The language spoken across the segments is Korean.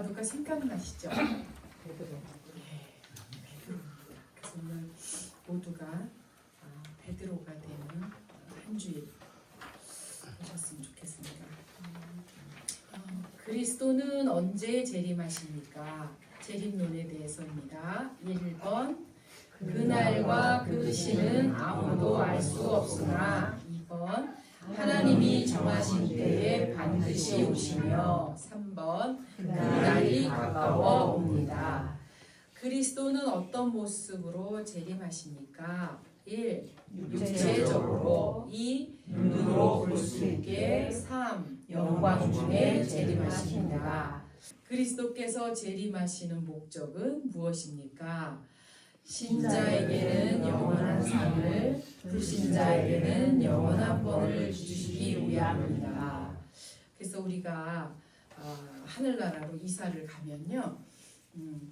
누가 생각나시죠? 베드로. 그래서 오늘 모두가 베드로가 되는 한 주일 되셨으면 좋겠습니다. 그리스도는 언제 재림하십니까? 재림론에 대해서입니다. 1번 그날과 그 시는 아무도 알 수 없으나 2번 하나님이 정하신 때에 반드시 오시며 3번 그 날이 가까워 옵니다. 그리스도는 어떤 모습으로 재림하십니까? 1. 육체적으로 2. 눈으로 볼 수 있게 3. 영광 중에 재림하십니다. 그리스도께서 재림하시는 목적은 무엇입니까? 신자에게는 영원한 상을, 불신자에게는 영원한 벌을 주시기 위함입니다. 그래서 우리가 하늘나라로 이사를 가면요,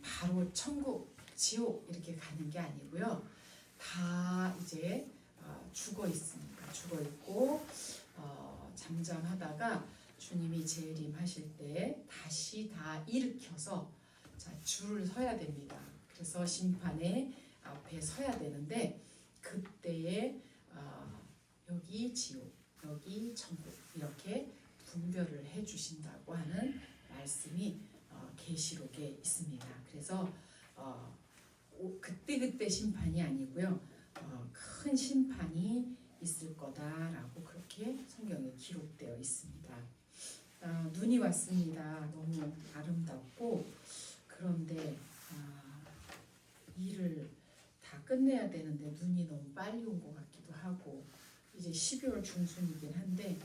바로 천국, 지옥 이렇게 가는 게 아니고요, 다 이제 죽어 있습니다. 죽어 있고 잠잠하다가 주님이 재림하실 때 다시 다 일으켜서 줄을 서야 됩니다. 그래서 심판의 앞에 서야 되는데 그때에 여기 지옥, 여기 천국 이렇게 분별을 해주신다고 하는 말씀이 계시록에 있습니다. 그래서 그때 심판이 아니고요, 큰 심판이 있을 거다라고 그렇게 성경에 기록되어 있습니다. 눈이 왔습니다. 너무 아름답고 그런데 일을 다 끝내야 되는데 눈이 너무 빨리 온 것 같기도 하고 이제 12월 중순이긴 한데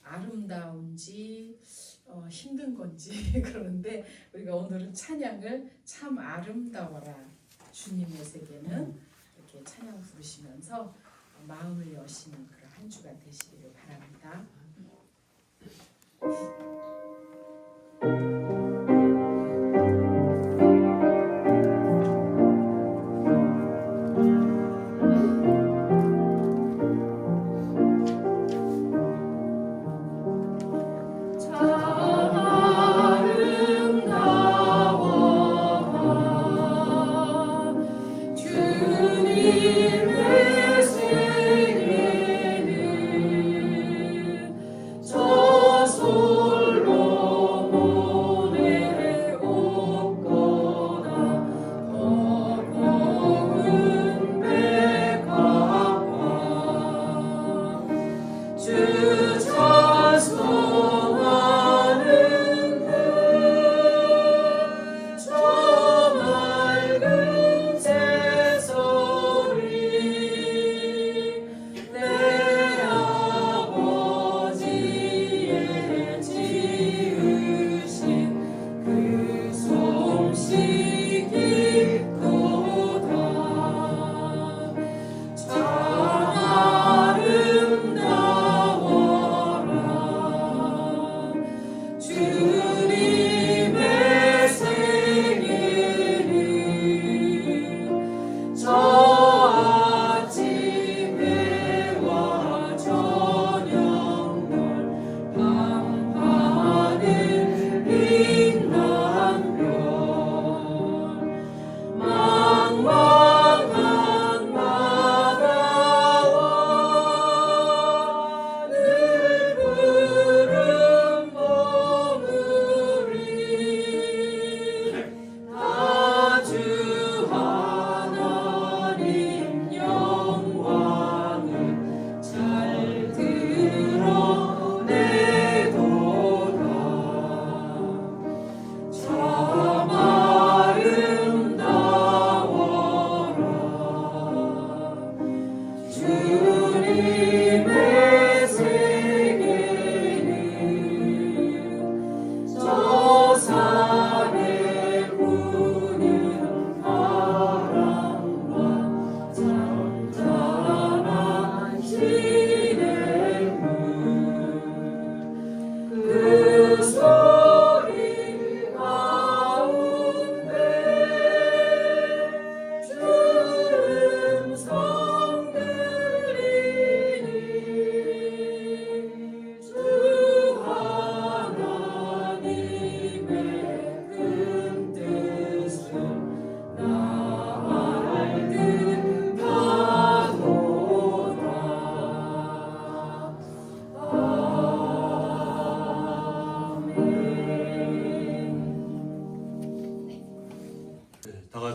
아름다운지 힘든 건지 그러는데 우리가 오늘은 찬양을 참 아름다워라 주님의 세계는 이렇게 찬양 부르시면서 마음을 여시는 그런 한 주가 되시기를 바랍니다. 주님의 세계는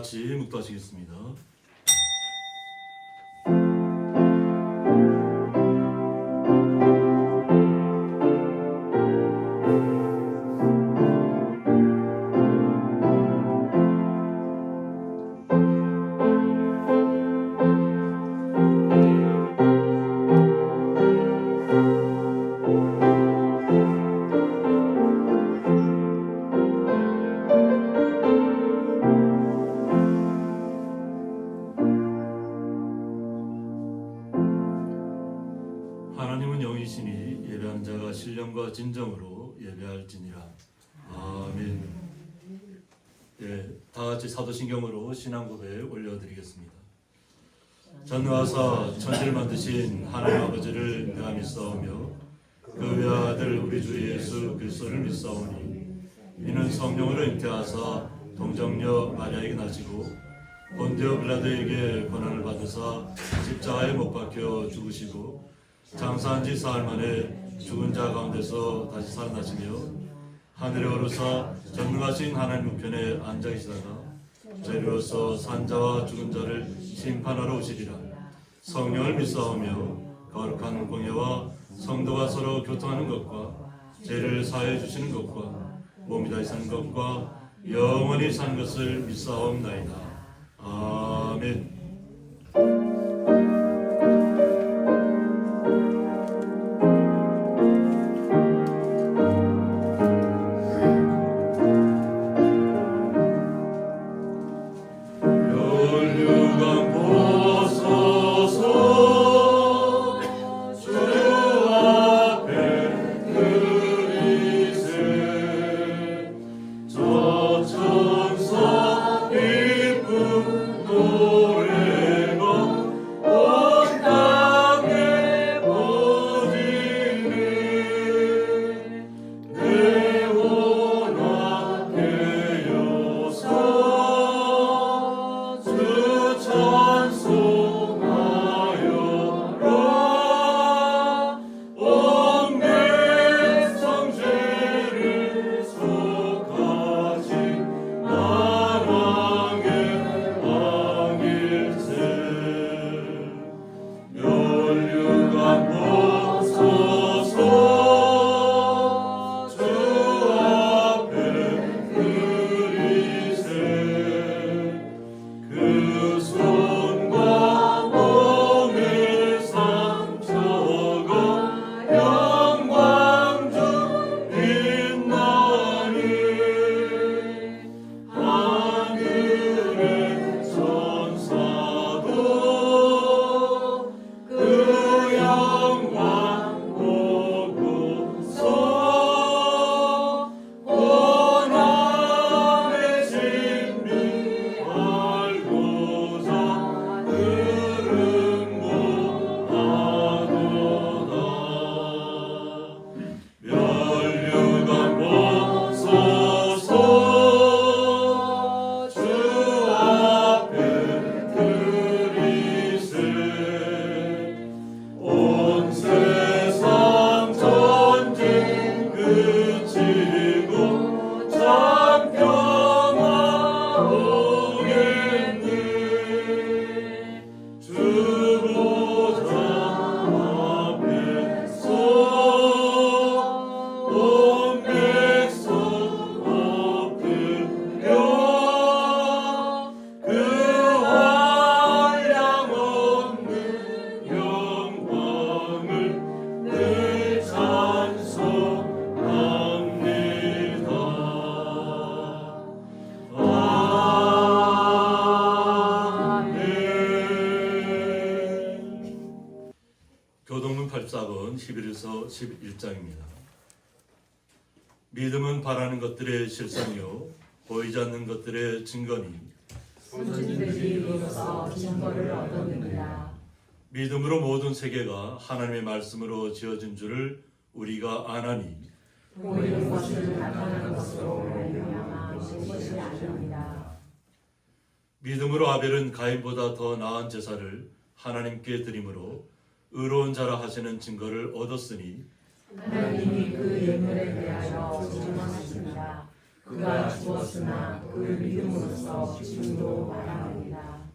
같이 묵도하시겠습니다. 하나님은 영이시니 예배하는 자가 신령과 진정으로 예배할지니라. 아멘. 예, 다 같이 사도신경으로 신앙 고백 올려드리겠습니다. 전능하사 천지를 만드신 하나님 아버지를 내가 믿사오며 그 외아들 우리 주 예수 그리스도를 믿사오니 이는 성령으로 잉태하사 동정녀 마리아에게 나시고 본디오 빌라도에게 고난을 받으사 십자가에 못 박혀 죽으시고 장사한 지 사흘 만에 죽은 자 가운데서 다시 살아나시며 하늘에 오르사 전능하신 하나님 우편에 앉아 계시다가 죄로서 산자와 죽은 자를 심판하러 오시리라. 성령을 믿사오며 거룩한 공예와 성도가 서로 교통하는 것과 죄를 사하여 주시는 것과 몸이 다시 사는 것과 영원히 사는 것을 믿사옵나이다. 아멘. 교동문 8장은 11에서 11장입니다. 믿음은 바라는 것들의 실상이요 보이지 않는 것들의 증거니 선진들이 이로써 증거를 얻었느니라. 믿음으로 모든 세계가 하나님의 말씀으로 지어진 줄을 우리가 아나니 보이는 것을 나타나는 것으로 말미암아 것이 아닙니다. 믿음으로 아벨은 가인보다 더 나은 제사를 하나님께 드림으로 의로운 자라 하시는 증거를 얻었으니 하나님이 그 예물에 대하여 증언하십니다. 그가 죽었으나 그를 믿음으로써 지금도 말합니다.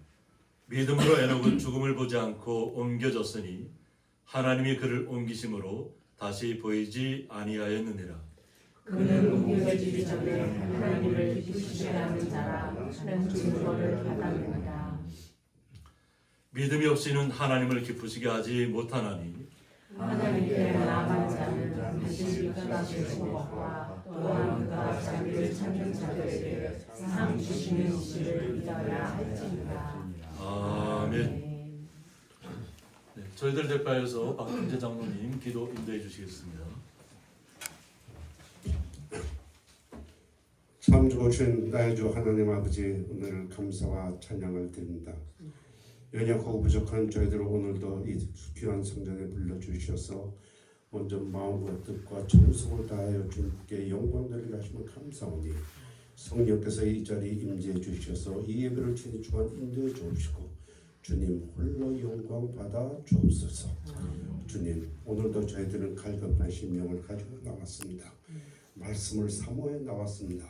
믿음으로 에녹은 죽음을 보지 않고 옮겨졌으니 하나님이 그를 옮기심으로 다시 보이지 아니하였느니라. 그는 옮겨지기 전에 하나님을 기쁘시게 하는 자라 하는 증거를 받았느니라. 믿음이 없이는 하나님을 기쁘시게 하지 못하나니 하나님께 나아간 자는 반드시 그가 주신 것과 또한 그가 자기를 찾는 자들에게 상 주시는 이를 믿어야 할지니라. 아멘. 네, 저희들 대가에서 박근재 장로님 기도 인도해 주시겠습니다. 참 좋으신 나의 주 하나님 아버지, 오늘 감사와 찬양을 드립니다. 연약하고 부족한 저희들을 오늘도 이 귀한 성전에 불러주셔서 먼저 마음과 뜻과 정성을 다하여 주님께 영광 돌리게 하시면 감사오니 성령께서 이 자리에 임재해 주셔서 이 예배를 주님 주간 인도해 주시고 주님 홀로 영광 받아 주옵소서. 주님, 오늘도 저희들은 갈급한 심령을 가지고 나왔습니다. 말씀을 사모해 나왔습니다.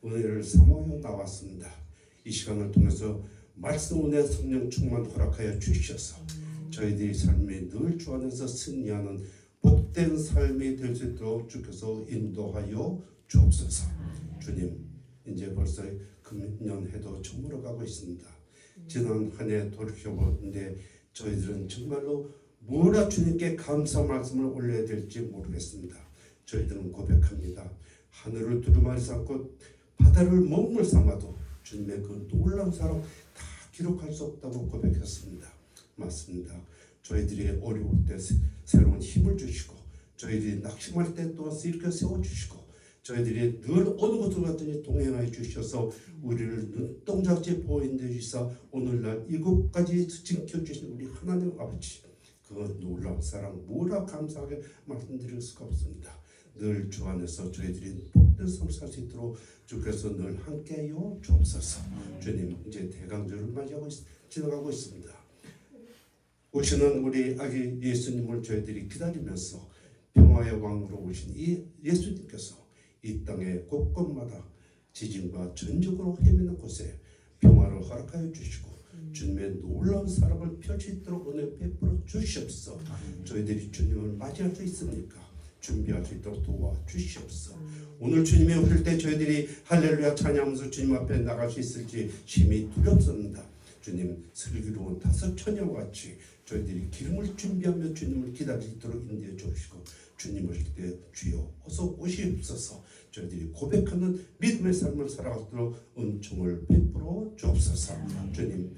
은혜를 사모해 나왔습니다. 이 시간을 통해서 말씀 은혜 성령 충만 허락하여 주셔서 저희들이 삶이 늘 주 안에서 승리하는 복된 삶이 될 수 있도록 주께서 인도하여 주옵소서. 주님, 이제 벌써 금년 해도 저물어 가고 있습니다. 지난 한 해 돌이켜보는데 저희들은 정말로 뭐라 주님께 감사 말씀을 올려야 될지 모르겠습니다. 저희들은 고백합니다. 하늘을 두루마리 삼고 바다를 먹물 삼아도 주님의 그 놀라운 사랑 다 기록할 수 없다고 고백했습니다. 맞습니다. 저희들이 어려울 때 새로운 힘을 주시고 저희들이 낙심할 때 또한 일으켜 세워주시고 저희들이 늘 어느 곳을 갔더니 동행하여 주셔서 우리를 눈동자같이 보호해 주시사 오늘날 이곳까지 지켜주신 우리 하나님 아버지, 그 놀라운 사랑 뭐라 감사하게 말씀드릴 수가 없습니다. 늘 주 안에서 저희들이 복된 삶 살 수 있도록 주께서 늘 함께하여 주옵소서. 주님, 이제 대강절을 맞이하고 지나가고 있습니다. 오시는 우리 아기 예수님을 저희들이 기다리면서 평화의 왕으로 오신 이 예수님께서 이 땅의 곳곳마다 지진과 전적으로 헤매는 곳에 평화를 허락하여 주시고 주님의 놀라운 사랑을 펼치도록 은혜 베풀어 주시옵소서. 저희들이 주님을 맞이할 수 있습니까? 준비할 수 있도록 도와주시옵소서. 오늘 주님이 오실 때 저희들이 할렐루야 찬양하면서 주님 앞에 나갈 수 있을지 심히 두렵습니다. 주님, 슬기로운 다섯 처녀와 같이 저희들이 기름을 준비하며 주님을 기다리도록 인도해 주시고 주님 오실 때 주여 어서 오시옵소서. 저희들이 고백하는 믿음의 삶을 살아가도록 은총을 베풀어 주옵소서. 주님,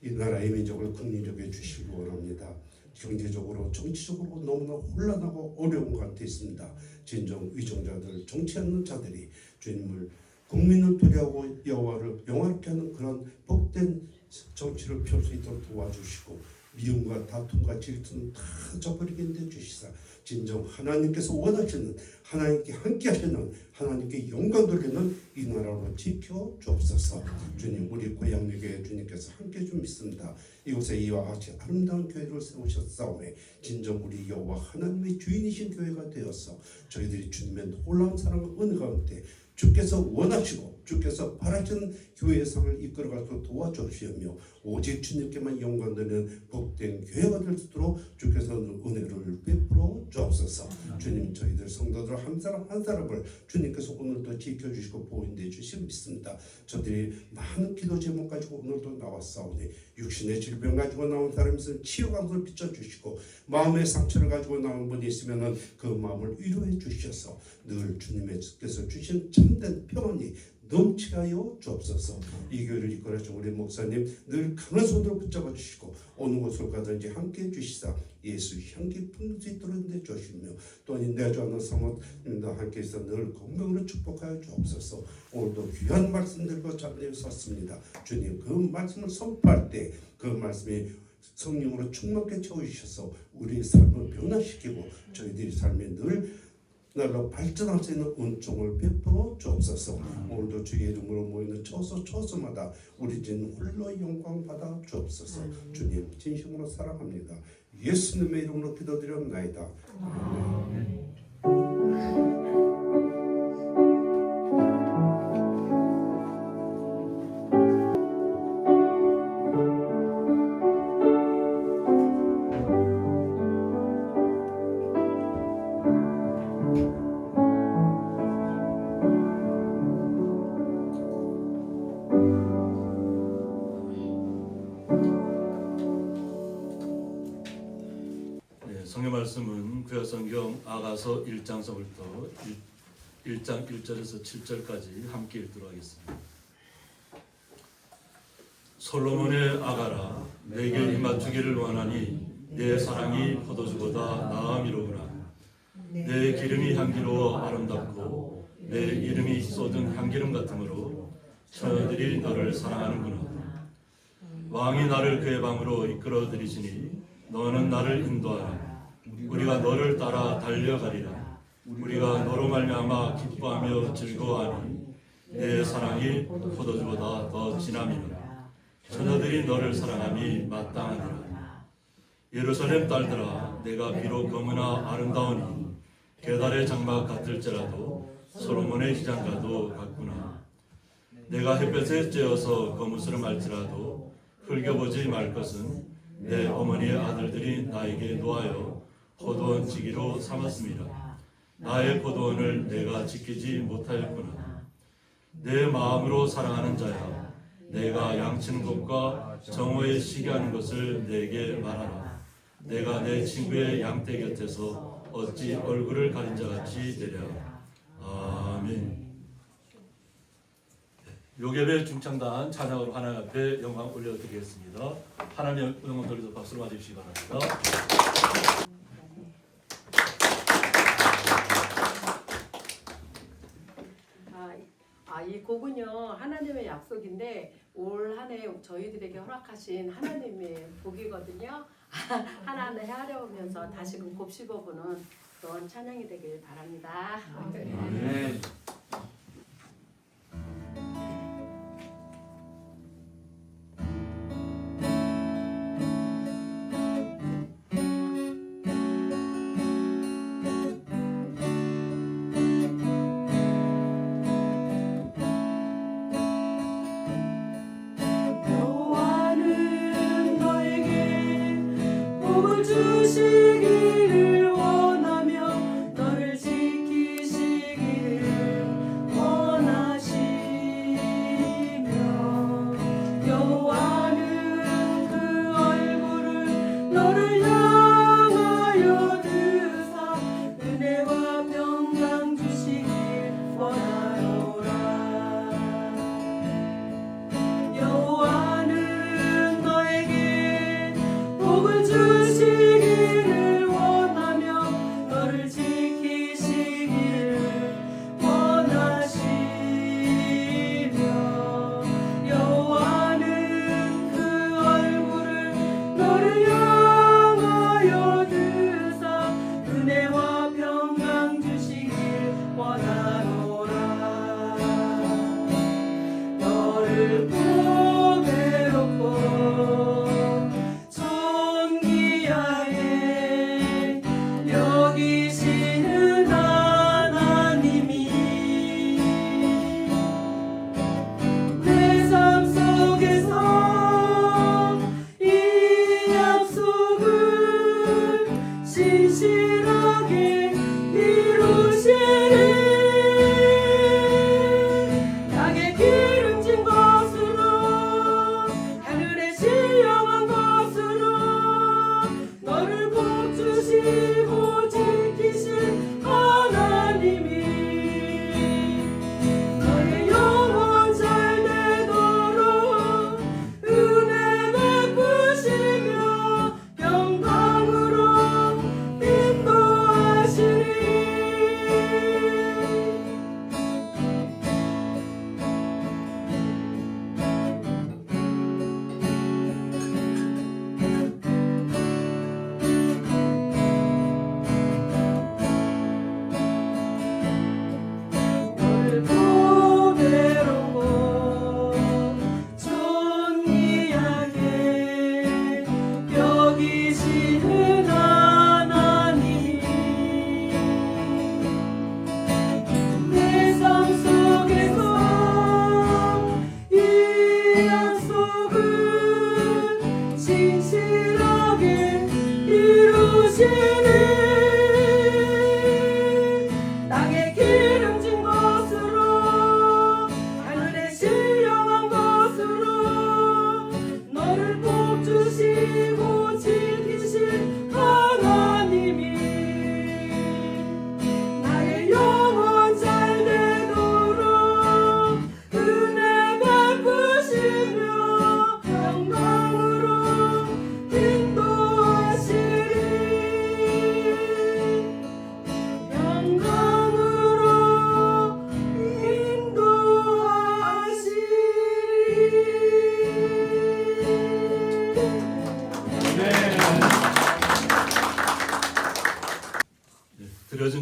이 나라의 민족을 긍휼하게 주시기 원합니다. 경제적으로 정치적으로 너무나 혼란하고 어려운 가운데 있습니다. 진정 위정자들, 정치하는 자들이 주님을 국민을 두려워하고 여호와를 영화롭게 하는 그런 복된 정치를 펼 수 있도록 도와주시고 미움과 다툼과 질투는 다 저버리게 주시사 진정 하나님께서 원하시는 하나님께 함께 하시는 하나님께 영광 돌리는 이 나라로 지켜 주옵소서. 주님, 우리 고향교회 주님께서 함께 좀 믿습니다. 이곳에 이와 같이 아름다운 교회를 세우셨사오매 진정 우리 여호와 하나님의 주인이신 교회가 되어서 저희들이 주님의 놀라운 사랑과 은혜 가운데 주께서 원하시고 주께서 바라시는 교회의 상을 이끌어가서 도와주시며 오직 주님께만 영광 되는 복된 교회가 될 수 있도록 주께서 은혜를 베풀어 주옵소서. 주님, 저희들 성도들 한 사람 한 사람을 주님께서 오늘도 지켜주시고 보호해 주시면 믿습니다. 저들이 많은 기도 제목 가지고 오늘도 나왔사오니 육신의 질병 가지고 나온 사람이 있으면 치유감을 비춰주시고 마음의 상처를 가지고 나온 분이 있으면 그 마음을 위로해 주셔서 늘 주님께서 주신 참된 평안이 넘치게 하여 주옵소서. 이 교회를 이끌어 주신 우리 목사님 늘 강한 손으로 붙잡아 주시고 어느 곳을 가든지 함께해 주시사 예수 향기 품을 수 있도록 내 주시며 또한 내주하는 사모님과 함께해서 늘 건강으로 축복하여 주옵소서. 오늘도 귀한 말씀들과 자리에 섰습니다. 주님, 그 말씀을 선포할 때 그 말씀이 성령으로 충만하게 채워주셔서 우리의 삶을 변화시키고 저희들의 삶이 늘 날로 발전할 수 있는 은총을 베풀어 주옵소서. 오늘도 주의 이름으로 모이는 처소마다 우리 진 홀로 영광 받아 주옵소서. 주님, 진심으로 사랑합니다. 예수님의 이름으로 기도드렸나이다. 아멘. 성경 아가서 1장서부터 1장 1절에서 7절까지 함께 읽도록 하겠습니다. 솔로몬의 아가라, 내게 입맞추기를 원하니 내 사랑이 포도주보다 나음이로구나. 내 기름이 향기로워 아름답고 내 이름이 쏟은 향기름 같으므로 처녀들이 너를 사랑하는구나. 왕이 나를 그의 방으로 이끌어 들이시니 너는 나를 인도하라. 우리가 너를 따라 달려가리라. 우리가 너로 말미암아 기뻐하며 즐거워하니 내 사랑이 포도주보다 더 진함이라. 처녀들이 너를 사랑함이 마땅하니라. 예루살렘 딸들아, 내가 비록 너무나 아름다우니 게달의 장막 같을지라도 솔로몬의 시장과도 같구나. 내가 햇볕에 쬐어서 거무스름할지라도 흘겨보지 말 것은 내 어머니의 아들들이 나에게 놓아여 포도원 지기로 삼았습니다. 나의 포도원을 내가 지키지 못하였구나. 내 마음으로 사랑하는 자야, 내가 양치는 것과 정오에 쉬게 하는 것을 내게 말하라. 내가 내 친구의 양떼 곁에서 어찌 얼굴을 가린 자같이 되랴. 아멘. 요괴배 중창단 찬양으로 하나님 앞에 영광 올려드리겠습니다. 하나님의 영광 돌려서 박수로 맞으시기 바랍니다. 이 곡은요 하나님의 약속인데 올 한 해 저희들에게 허락하신 하나님의 복이거든요. 하나하나 헤아려오면서 다시금 곱씹어보는 그런 찬양이 되길 바랍니다. 아멘. 주시기를 원하며 너를 지키시기를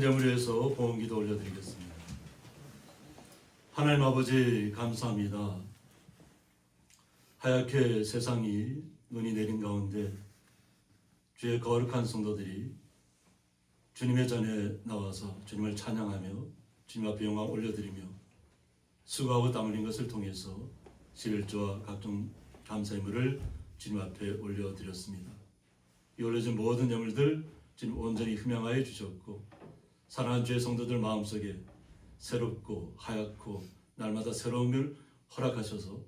제물을 위해서 봉헌기도 올려드리겠습니다. 하나님 아버지 감사합니다. 하얗게 세상이 눈이 내린 가운데 주의 거룩한 성도들이 주님의 전에 나와서 주님을 찬양하며 주님 앞에 영광 올려드리며 수고하고 땀 흘린 것을 통해서 11조와 각종 감사의물을 주님 앞에 올려드렸습니다. 이 올려진 모든 예물들 주님 온전히 흠양하여 주셨고 사랑하는 주의 성도들 마음속에 새롭고 하얗고 날마다 새로움을 허락하셔서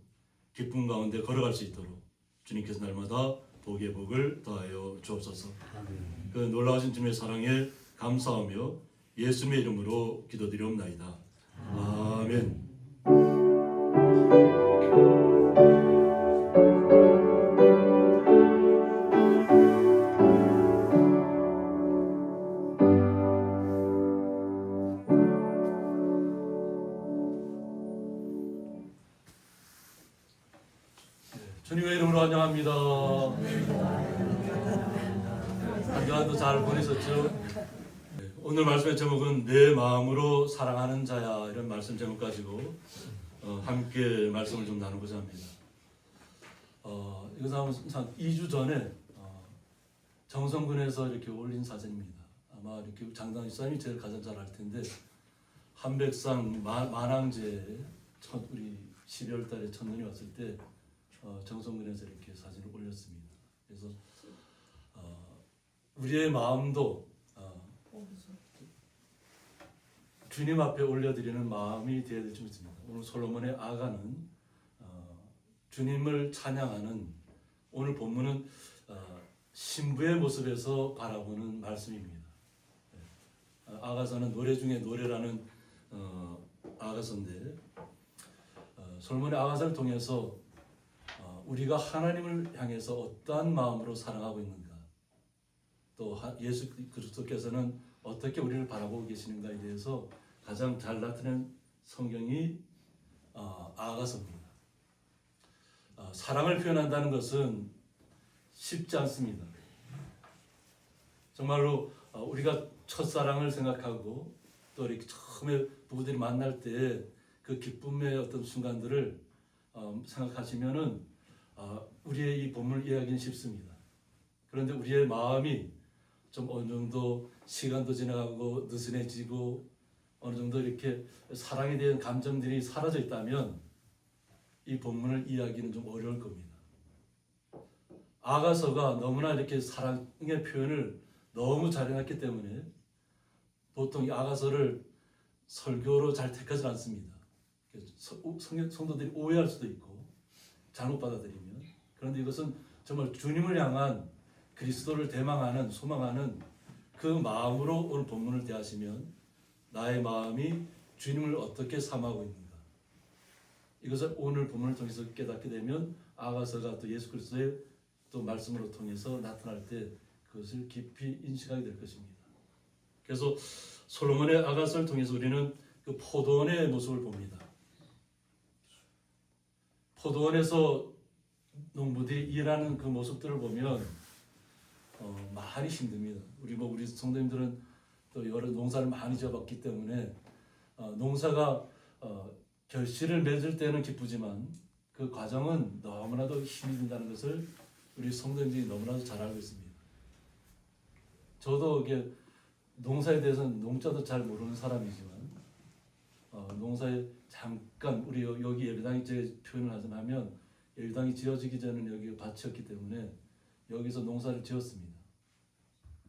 기쁨 가운데 걸어갈 수 있도록 주님께서 날마다 복의 복을 더하여 주옵소서. 그 놀라우신 주님의 사랑에 감사하며 예수님의 이름으로 기도드리옵나이다. 아멘. 주님의 이름으로 환영합니다. 한 주간도 잘 보내셨죠? 오늘 말씀의 제목은 내 마음으로 사랑하는 자야, 이런 말씀 제목 가지고 함께 말씀을 좀 나누고자 합니다. 이것은 한 2주 전에 정성군에서 이렇게 올린 사진입니다. 아마 이렇게 장당 집사님이 제일 가장 잘 알 텐데 한백상 만왕제에 우리 12월 달에 첫눈이 왔을 때 정성군에서 이렇게 사진을 올렸습니다. 그래서 우리의 마음도 주님 앞에 올려드리는 마음이 되어야 될 줄 믿습니다. 오늘 솔로몬의 아가는 주님을 찬양하는, 오늘 본문은 신부의 모습에서 바라보는 말씀입니다. 아가서는 노래 중에 노래라는 아가서인데 솔로몬의 아가서를 통해서 우리가 하나님을 향해서 어떠한 마음으로 사랑하고 있는가, 또 예수 그리스도께서는 어떻게 우리를 바라보고 계시는가에 대해서 가장 잘 나타낸 성경이 아가서입니다. 사랑을 표현한다는 것은 쉽지 않습니다. 정말로 우리가 첫사랑을 생각하고 또 이렇게 처음에 부부들이 만날 때 그 기쁨의 어떤 순간들을 생각하시면은 우리의 이 본문을 이해하기는 쉽습니다. 그런데 우리의 마음이 좀 어느 정도 시간도 지나가고 느슨해지고 어느 정도 이렇게 사랑에 대한 감정들이 사라져 있다면 이 본문을 이해하기는 좀 어려울 겁니다. 아가서가 너무나 이렇게 사랑의 표현을 너무 잘해놨기 때문에 보통 이 아가서를 설교로 잘 택하지 않습니다. 성도들이 오해할 수도 있고 잘못 받아들이면. 그런데 이것은 정말 주님을 향한 그리스도를 대망하는 소망하는 그 마음으로 오늘 본문을 대하시면 나의 마음이 주님을 어떻게 삼하고 있는가, 이것을 오늘 본문을 통해서 깨닫게 되면 아가서가 또 예수 그리스도의 또 말씀으로 통해서 나타날 때 그것을 깊이 인식하게 될 것입니다. 그래서 솔로몬의 아가서를 통해서 우리는 그 포도원의 모습을 봅니다. 포도원에서 농부들이 일하는 그 모습들을 보면 많이 힘듭니다. 우리 성도님들은 또 여러 농사를 많이 지어봤기 때문에 농사가 결실을 맺을 때는 기쁘지만 그 과정은 너무나도 힘이 든다는 것을 우리 성도님들이 너무나도 잘 알고 있습니다. 저도 이게 농사에 대해서는 농자도 잘 모르는 사람이지만 농사에 잠깐 우리 여기 예배당이 제 표현을 하자면 예배당이 지어지기 전에는 여기가 밭이었기 때문에 여기서 농사를 지었습니다.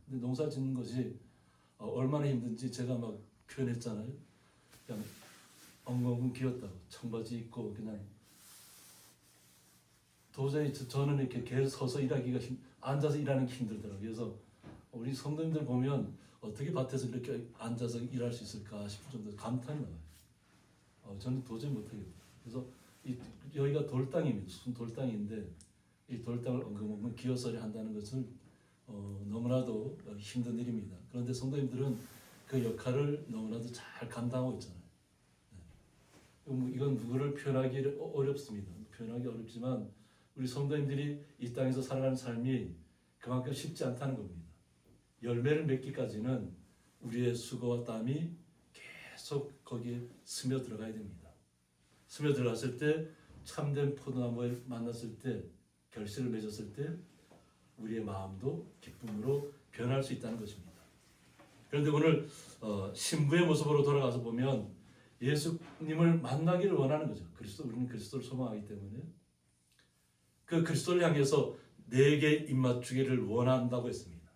근데 농사 짓는 것이 얼마나 힘든지 제가 막 표현했잖아요. 그냥 엉엉 기었다고 청바지 입고 그냥 도저히 저는 이렇게 계속 서서 일하기가 앉아서 일하는 게 힘들더라고요. 그래서 우리 성도님들 보면 어떻게 밭에서 이렇게 앉아서 일할 수 있을까 싶을 정도로 감탄이 나와요. 저는 도저히 못하겠어요. 그래서 여기가 돌땅입니다. 순 돌땅인데 이 돌땅을 엉금엉금 기어서리 한다는 것은 너무나도 힘든 일입니다. 그런데 성도님들은 그 역할을 너무나도 잘 감당하고 있잖아요. 이건 누구를 표현하기 어렵습니다. 표현하기 어렵지만 우리 성도님들이 이 땅에서 살아가는 삶이 그만큼 쉽지 않다는 겁니다. 열매를 맺기까지는 우리의 수고와 땀이 계속 거기에 스며 들어가야 됩니다. 스며 들어갔을 때 참된 포도나무에 만났을 때 결실을 맺었을 때 우리의 마음도 기쁨으로 변할 수 있다는 것입니다. 그런데 오늘 신부의 모습으로 돌아가서 보면 예수님을 만나기를 원하는 거죠. 우리는 그리스도를 소망하기 때문에 그 그리스도를 향해서 내게 입맞추기를 원한다고 했습니다.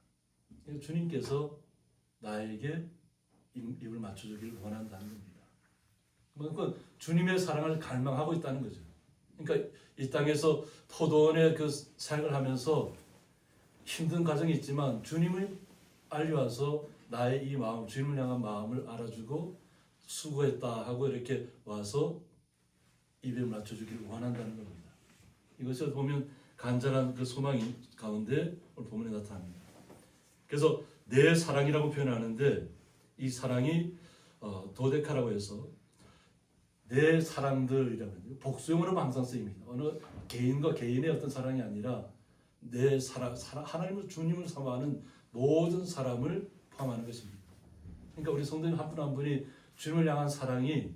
주님께서 나에게 입을 맞춰주기를 원한다는 겁니다. 그러니까 주님의 사랑을 갈망하고 있다는 거죠. 그러니까 이 땅에서 포도원의 그 사역을 하면서 힘든 과정이 있지만 주님을 알려와서 나의 이 마음, 주님을 향한 마음을 알아주고 수고했다 하고 이렇게 와서 입에 맞춰주기를 원한다는 겁니다. 이것을 보면 간절한 그 소망이 가운데 오늘 본문에 나타납니다. 그래서 내 사랑이라고 표현하는데 이 사랑이 도데카라고 해서 내 사랑들이라고 복수형으로 항상 쓰입니다. 어느 개인과 개인의 어떤 사랑이 아니라 내 사랑 하나님을 주님을 사모하는 모든 사람을 포함하는 것입니다. 그러니까 우리 성도님 한 분 한 분이 주님을 향한 사랑이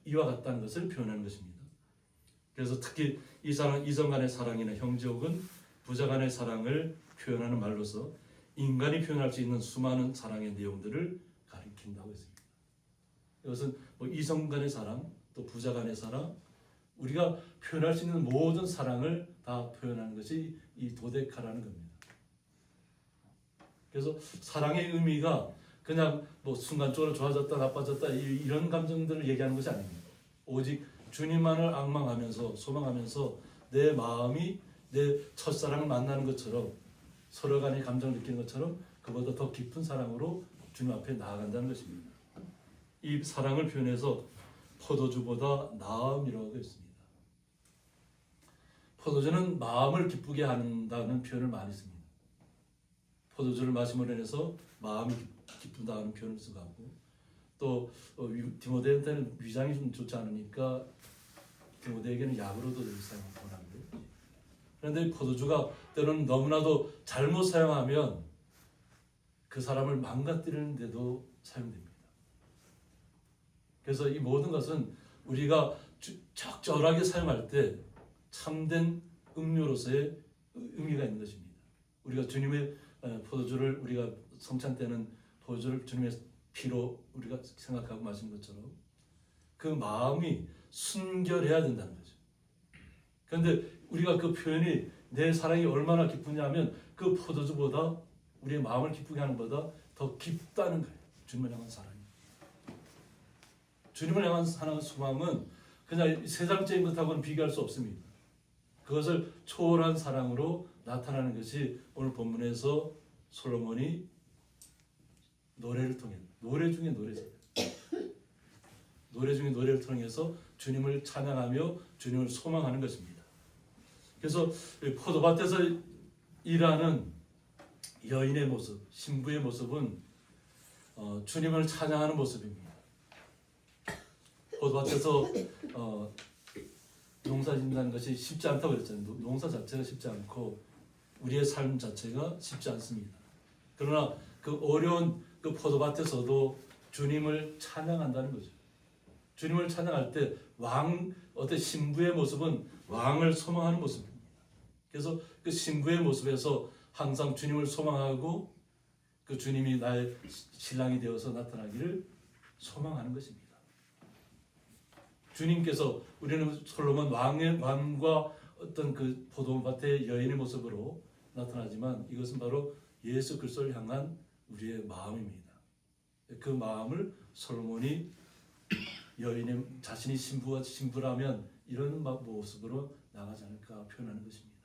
이와 같다는 것을 표현하는 것입니다. 그래서 특히 이 사랑, 이성 간의 사랑이나 형제 혹은 부자 간의 사랑을 표현하는 말로서 인간이 표현할 수 있는 수많은 사랑의 내용들을 가리킨다고 했습니다. 이것은 뭐 이성 간의 사랑, 또 부자 간의 사랑, 우리가 표현할 수 있는 모든 사랑을 다 표현하는 것이 이 도데카라는 겁니다. 그래서 사랑의 의미가 그냥 뭐 순간적으로 좋아졌다 나빠졌다 이런 감정들을 얘기하는 것이 아닙니다. 오직 주님만을 앙망하면서 소망하면서 내 마음이 내 첫사랑을 만나는 것처럼 서로 간의 감정을 느끼는 것처럼 그보다 더 깊은 사랑으로 주님 앞에 나아간다는 것입니다. 이 사랑을 표현해서 포도주보다 나음이라고 했습니다. 포도주는 마음을 기쁘게 한다는 표현을 많이 씁니다. 포도주를 마심으로 인해서 마음이 기쁘다는 표현을 쓰고 또 디모데한테는 위장이 좀 좋지 않으니까 디모데에게는 약으로도 사용하고 하는데 그런데 포도주가 때로는 너무나도 잘못 사용하면 그 사람을 망가뜨리는데도 사용됩니다. 그래서 이 모든 것은 우리가 적절하게 사용할 때 참된 음료로서의 의미가 있는 것입니다. 우리가 주님의 포도주를 우리가 성찬 때는 포도주를 주님의 피로 우리가 생각하고 마시는 것처럼 그 마음이 순결해야 된다는 거죠. 그런데 우리가 그 표현이 내 사랑이 얼마나 기쁘냐면 그 포도주보다 우리의 마음을 기쁘게 하는 것보다 더 깊다는 거예요. 주님을 향한 사랑이. 주님을 향한 사랑의 소망은 그냥 세상적인 것하고는 비교할 수 없습니다. 그것을 초월한 사랑으로 나타나는 것이 오늘 본문에서 솔로몬이 노래를 통해 노래 중에 노래잖아요. 노래 중에 노래를 통해서 주님을 찬양하며 주님을 소망하는 것입니다. 그래서 포도밭에서 일하는 여인의 모습, 신부의 모습은 주님을 찬양하는 모습입니다. 포도밭에서 농사 짓는 것이 쉽지 않다고 그랬잖아요. 농사 자체가 쉽지 않고 우리의 삶 자체가 쉽지 않습니다. 그러나 그 어려운 그 포도밭에서도 주님을 찬양한다는 거죠. 주님을 찬양할 때 어떤 신부의 모습은 왕을 소망하는 모습입니다. 그래서 그 신부의 모습에서 항상 주님을 소망하고 그 주님이 나의 신랑이 되어서 나타나기를 소망하는 것입니다. 주님께서 우리는 솔로몬 왕과 어떤 그 포도밭의 여인의 모습으로 나타나지만 이것은 바로 예수 그리스도를 향한 우리의 마음입니다. 그 마음을 솔로몬이 여인의 자신이 신부라면 이런 모습으로 나가지 않을까 표현하는 것입니다.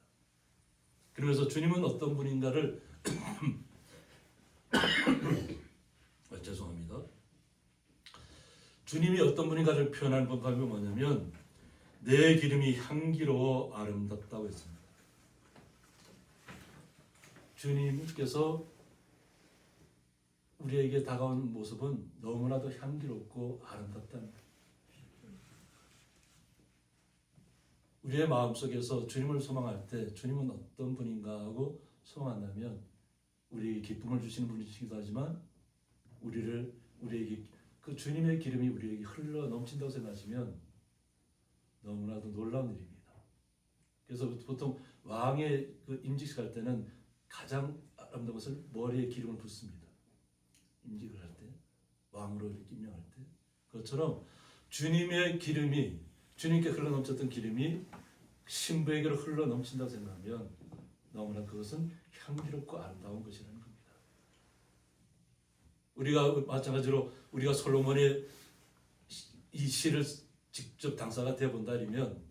그러면서 주님은 어떤 분인가를 죄송합니다. 주님이 어떤 분인가를 표현하는 방법이 뭐냐면 내 기름이 향기로워 아름답다고 했습니다. 주님께서 우리에게 다가온 모습은 너무나도 향기롭고 아름답다는 거예요. 우리의 마음속에서 주님을 소망할 때 주님은 어떤 분인가 하고 소망한다면 우리 기쁨을 주시는 분이시기도 하지만 우리에게 그 주님의 기름이 우리에게 흘러 넘친다고 생각하시면 너무나도 놀라운 일입니다. 그래서 보통 왕의 그 임직식 할 때는 가장 아름다운 것을 머리에 기름을 붓습니다. 임직을 할 때, 왕으로 이렇게 임명할 때. 그것처럼 주님의 기름이, 주님께 흘러 넘쳤던 기름이 신부에게로 흘러 넘친다고 생각하면 너무나 그것은 향기롭고 아름다운 것이라는 겁니다. 우리가 마찬가지로 우리가 솔로몬의 이 시를 직접 당사가 되어 본다면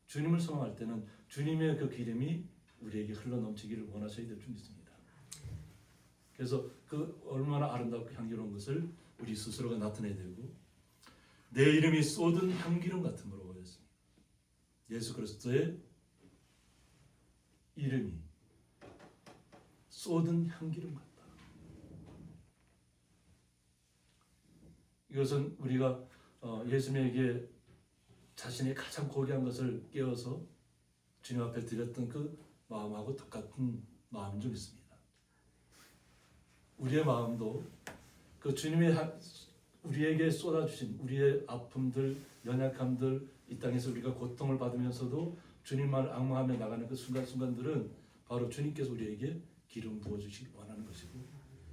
주님을 소망할 때는 주님의 그 기름이 우리에게 흘러 넘치기를 원하셔야 될 줄 믿습니다. 그래서 그 얼마나 아름답고 향기로운 것을 우리 스스로가 나타내야 되고 내 이름이 쏟은 향기름 같음으로 보였습니다. 예수 그리스도의 이름이 쏟은 향기름 같다. 이것은 우리가 예수님에게 자신이 가장 고귀한 것을 깨어서 주님 앞에 드렸던 그 마음하고 똑같은 마음 좀 있습니다. 우리의 마음도 그 주님이 우리에게 쏟아주신 우리의 아픔들, 연약함들, 이 땅에서 우리가 고통을 받으면서도 주님만을 앙망하며 나가는 그 순간순간들은 바로 주님께서 우리에게 기름 부어주시기 원하는 것이고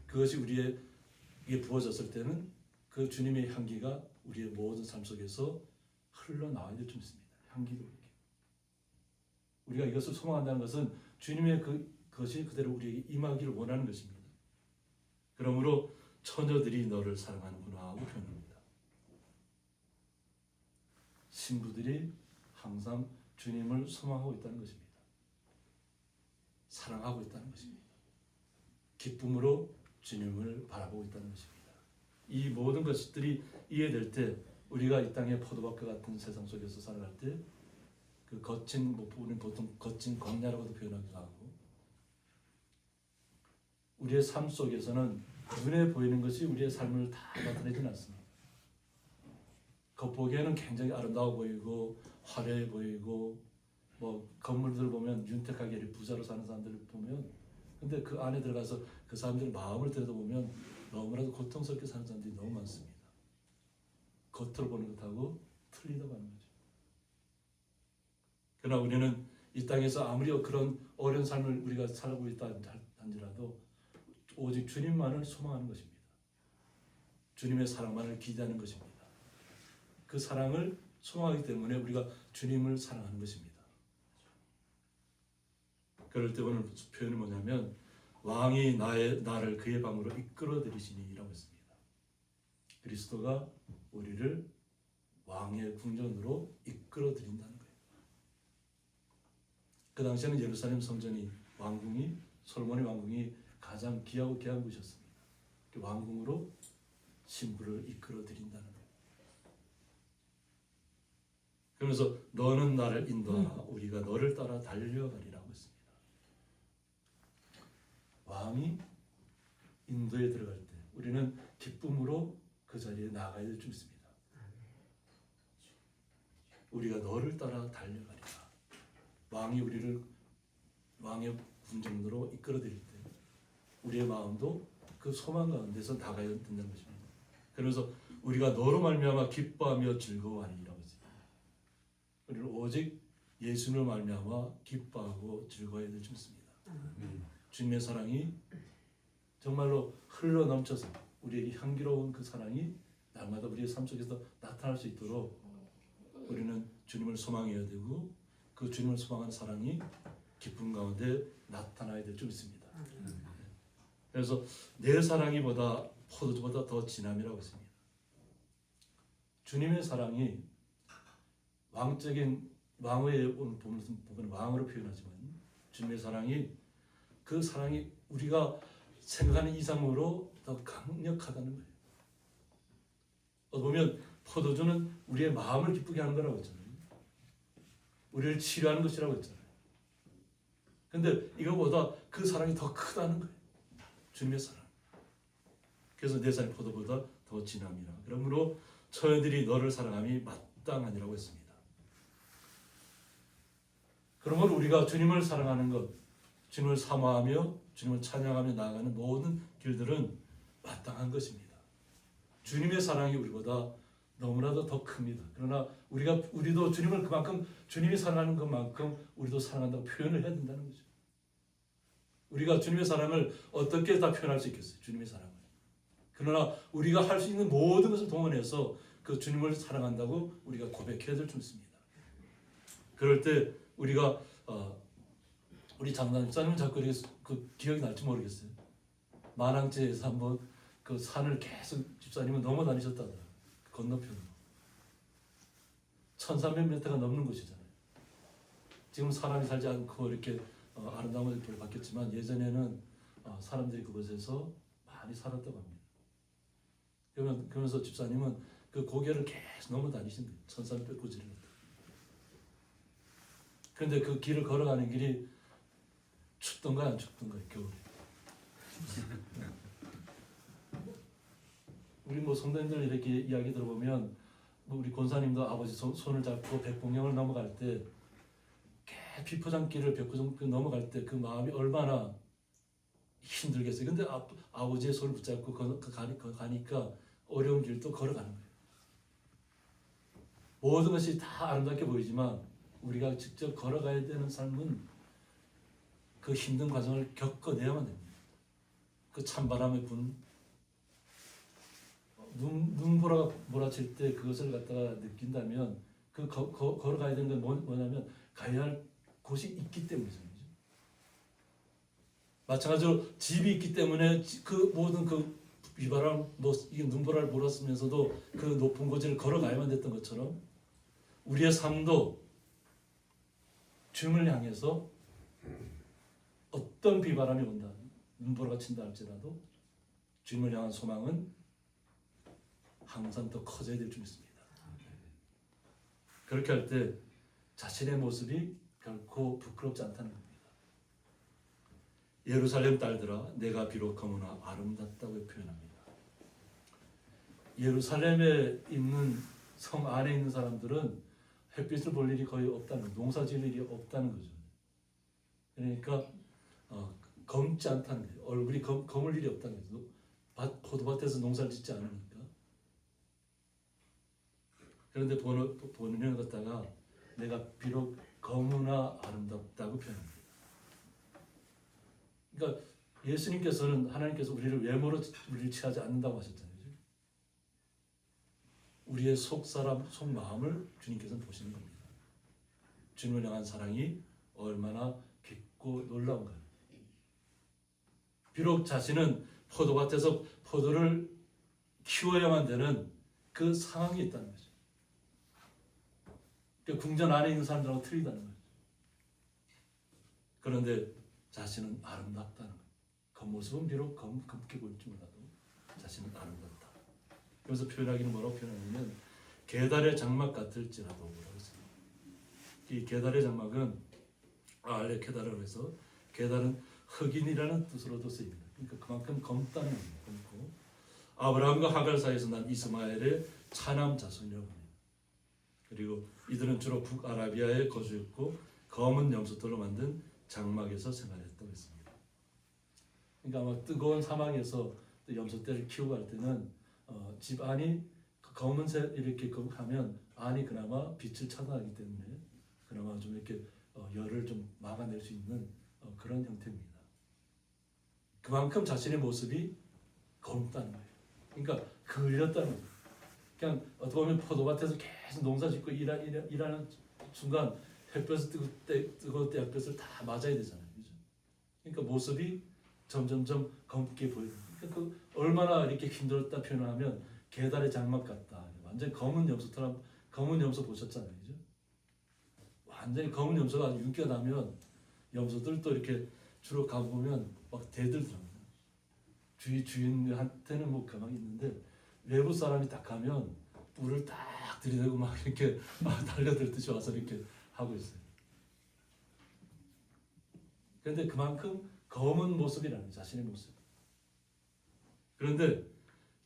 그것이 우리에게 부어졌을 때는 그 주님의 향기가 우리의 모든 삶 속에서 흘러나와야 될 줄 믿습니다. 향기도 이렇게. 우리가 이것을 소망한다는 것은 주님의 그것이 그대로 우리에게 임하기를 원하는 것입니다. 그러므로 처녀들이 너를 사랑하는구나 하고 표현합니다. 신부들이 항상 주님을 소망하고 있다는 것입니다. 사랑하고 있다는 것입니다. 기쁨으로 주님을 바라보고 있다는 것입니다. 이 모든 것들이 이해될 때 우리가 이 땅의 포도밭과 같은 세상 속에서 살아갈 때 그 거친, 우리는 보통 거친 광야라고도 표현하기도 하고 우리의 삶 속에서는 눈에 보이는 것이 우리의 삶을 다 나타내지는 않습니다. 겉보기에는 굉장히 아름다워 보이고 화려해 보이고 뭐 건물들 보면 윤택하게 부자로 사는 사람들을 보면 근데 그 안에 들어가서 그 사람들의 마음을 들여다보면 너무나도 고통스럽게 사는 사람들이 너무 많습니다. 겉으로 보는 것하고 틀리다고 하는 거죠. 그러나 우리는 이 땅에서 아무리 그런 어려운 삶을 우리가 살고 있다 한지라도 오직 주님만을 소망하는 것입니다. 주님의 사랑만을 기대하는 것입니다. 그 사랑을 소망하기 때문에 우리가 주님을 사랑하는 것입니다. 그럴 때 오늘 표현이 뭐냐면 왕이 나를 그의 방으로 이끌어들이시니라고 했습니다. 그리스도가 우리를 왕의 궁전으로 이끌어들인다는 거예요. 그 당시에는 예루살렘 성전이 왕궁이 솔로몬의 왕궁이 가장 귀하고 귀한 곳이었습니다. 그 왕궁으로 신부를 이끌어들인다는 거예요. 그러면서 너는 나를 인도하라 우리가 너를 따라 달려가리라고 했습니다. 왕이 인도에 들어갈 때 우리는 기쁨으로 그 자리에 나아가야 될 줄 믿습니다. 우리가 너를 따라 달려가리라. 왕이 우리를 왕의 궁전으로 이끌어들일 때 우리의 마음도 그 소망 가운데서 나가야 된다는 것입니다. 그래서 우리가 너로 말미암아 기뻐하며 즐거워하리라고 했습니다. 우리는 오직 예수님을 말미암아 기뻐하고 즐거워해야 될 줄 믿습니다. 주님의 사랑이 정말로 흘러 넘쳐서 우리에게 향기로운 그 사랑이 날마다 우리의 삶 속에서 나타날 수 있도록 우리는 주님을 소망해야 되고 그 주님을 소망하는 사랑이 기쁨 가운데 나타나야 될 줄 믿습니다. 그래서 내 사랑이 포도주보다 더 진함이라고 했습니다. 주님의 사랑이 왕의 보면 왕으로 표현하지만 주님의 사랑이 그 사랑이 우리가 생각하는 이상으로 더 강력하다는 거예요. 보면 포도주는 우리의 마음을 기쁘게 하는 거라고 했잖아요. 우리를 치료하는 것이라고 했잖아요. 근데 이거보다 그 사랑이 더 크다는 거예요. 주님의 사랑. 그래서 내 사랑이 포도보다 더 진함이라. 그러므로 처녀들이 너를 사랑함이 마땅하니라고 했습니다. 그러므로 우리가 주님을 사랑하는 것, 주님을 사모하며 주님을 찬양하며 나아가는 모든 길들은 마땅한 것입니다. 주님의 사랑이 우리보다 너무나도 더 큽니다. 그러나 우리도 주님을 그만큼 주님이 사랑하는 것만큼 우리도 사랑한다고 표현을 해야 된다는 거죠. 우리가 주님의 사랑을 어떻게 다 표현할 수 있겠어요? 주님의 사랑을. 그러나 우리가 할 수 있는 모든 것을 동원해서 그 주님을 사랑한다고 우리가 고백해야 될 줄 믿습니다. 그럴 때 우리가 우리 장단집사님은 자꾸 이렇게 그 기억이 날지 모르겠어요. 만항제에서 한번 그 산을 계속 집사님은 넘어 다니셨다더라고요. 건너편으로 1300m가 넘는 곳이잖아요. 지금 사람이 살지 않고 이렇게 아름다운 것을 바뀌었지만 예전에는 사람들이 그곳에서 많이 살았다고 합니다. 그러면서 집사님은 그 고개를 계속 넘어 다니신 거예요. 1300고지를. 그런데 그 길을 걸어가는 길이 춥던가 안 춥던가 겨울에. 우리 뭐 성도님들 이렇게 이야기 들어보면 우리 권사님도 아버지 손을 잡고 백봉령을 넘어갈 때 비포장길을 백포장길 넘어갈 때 그 마음이 얼마나 힘들겠어요. 근데 아버지의 손을 붙잡고 가니까 어려운 길도 걸어가는 거예요. 모든 것이 다 아름답게 보이지만 우리가 직접 걸어가야 되는 삶은 그 힘든 과정을 겪어내야만 됩니다. 그 찬바람에 눈보라가 몰아칠 때 그것을 갖다가 느낀다면 그 걸어가야 되는 건 뭐냐면 가야 할 곳이 있기 때문이죠. 마찬가지로 집이 있기 때문에 그 모든 그 비바람, 이게 눈보라를 몰았으면서도 그 높은 고지를 걸어가야만 됐던 것처럼 우리의 삶도 주님을 향해서 어떤 비바람이 온다, 눈보라가 친다 할지라도 주님을 향한 소망은 항상 더 커져야 될 줄 믿습니다. 그렇게 할 때 자신의 모습이 결코 부끄럽지 않다는 겁니다. 예루살렘 딸들아 내가 비록 거무나 아름답다고 표현합니다. 예루살렘에 있는 성 안에 있는 사람들은 햇빛을 볼 일이 거의 없다는 거죠. 농사 지을 일이 없다는 거죠. 그러니까 검지 않다는 거예요. 얼굴이 검을 일이 없다는 거죠. 포도밭에서 농사를 짓지 않으니까. 그런데 본인을 갖다가 내가 비록 거무나 아름답다고 표현합니다. 그러니까 예수님께서는 하나님께서 우리를 외모로 우리를 취하지 않는다고 하셨잖아요. 우리의 속사람, 속마음을 주님께서는 보시는 겁니다. 주님을 향한 사랑이 얼마나 깊고 놀라운가요. 비록 자신은 포도밭에서 포도를 키워야만 되는 그 상황이 있다는 거죠. 그러니까 궁전 안에 있는 사람들하고 틀리다는 거죠. 그런데 자신은 아름답다는 거예요. 겉모습은 비록 검게 보일지 몰라도 자신은 아름답다. 그래서 표현하기는 뭐라고 표현하냐면 게달의 장막 같을지라도 뭐라고 했어요. 이 게달의 장막은 알레 게달이라고 해서 게달은 흑인이라는 뜻으로도 쓰입니다. 그러니까 그만큼 검다는 겁니다. 검고 아브라함과 하갈 사이에서 난 이스마엘의 차남 자손이라고 합니다. 그리고 이들은 주로 북아라비아에 거주했고 검은 염소털로 만든 장막에서 생활했다고 했습니다. 그러니까 아마 뜨거운 사막에서 염소떼를 키우고 할 때는 집 안이 검은색 이렇게 하면 안이 그나마 빛을 차단하기 때문에 그나마 좀 이렇게 열을 좀 막아낼 수 있는 그런 형태입니다. 그만큼 자신의 모습이 검다는 거예요. 그러니까 그렸다는 거예요. 그냥 어떻게 보면 포도밭에서 계속 농사짓고 일하는 순간 햇볕을 뜨거울 때 햇볕을 다 맞아야 되잖아요. 그죠? 그러니까 모습이 점점점 검게 보이는. 그러니까 그 얼마나 이렇게 힘들었다 표현하면 게달의 장막 같다. 완전히 검은 염소처럼 검은 염소 보셨잖아요. 그죠? 완전히 검은 염소가 아주 윤기가 나면 염소들도 이렇게 주로 가보면 막 대들더라고요. 주인한테는 뭐 가만히 있는데 외부 사람이 딱 가면 뿔을 딱 들이대고 막 이렇게 달려들듯이 와서 이렇게 하고 있어요. 그런데 그만큼 검은 모습이라는 거예요. 자신의 모습. 그런데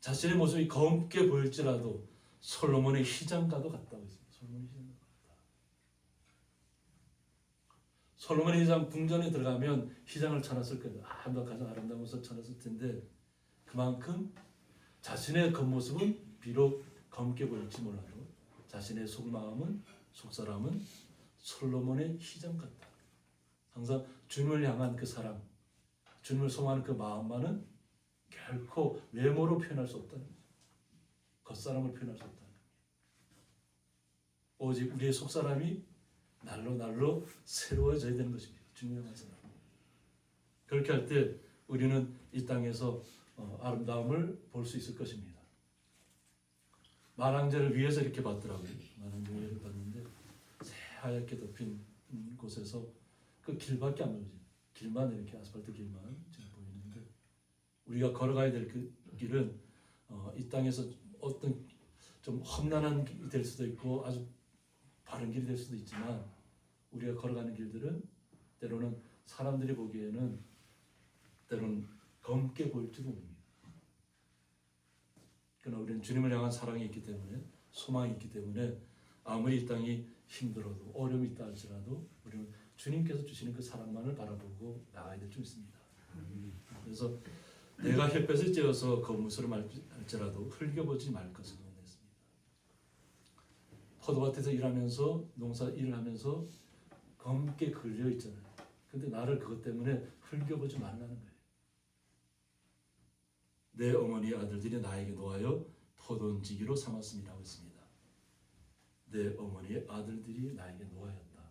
자신의 모습이 검게 보일지라도 솔로몬의 희장과도 같다고 했습니다. 솔로몬의 희장과 같다. 솔로몬의 희장 궁전에 들어가면 희장을 찾았을 거예요. 가장 아름다운 것을 찾았을 텐데 그만큼 자신의 겉모습은 비록 검게 보일지 몰라도 자신의 속마음은 속사람은 솔로몬의 희장 같다. 항상 주님을 향한 그 사랑, 주님을 소망하는 그 마음만은 결코 외모로 표현할 수 없다는 거죠. 겉사람을 표현할 수 없다는 거죠. 오직 우리의 속사람이 날로 날로 새로워져야 되는 것입니다. 주님의 말씀. 그렇게 할 때 우리는 이 땅에서 아름다움을 볼 수 있을 것입니다. 만왕제를 위에서 이렇게 봤더라고요. 만왕제를 봤는데 새하얗게 덮인 곳에서 그 길밖에 안 보이죠. 길만 이렇게 아스팔트 길만 지금 보이는데 우리가 걸어가야 될 그 길은 이 땅에서 어떤 좀 험난한 길이 될 수도 있고 아주 바른 길이 될 수도 있지만 우리가 걸어가는 길들은 때로는 사람들이 보기에는 때로는 검게 보일지도 모릅니다. 그러나 우리는 주님을 향한 사랑이 있기 때문에 소망이 있기 때문에 아무리 이 땅이 힘들어도 어려움이 있다 할지라도 우리는 주님께서 주시는 그 사랑만을 바라보고 나가야 될 줄 믿습니다. 그래서 내가 햇볕을 쬐어서 거무스를 말지라도 흘겨보지 말 것을 원했습니다. 포도밭에서 일하면서 농사 일을 하면서 검게 걸려 있잖아요. 근데 나를 그것 때문에 흘겨보지 말라는 거예요. 내 어머니 아들들이 나에게 놓아여 포도원지기로 삼았음이라고 했습니다. 내 어머니의 아들들이 나에게 놓아였다.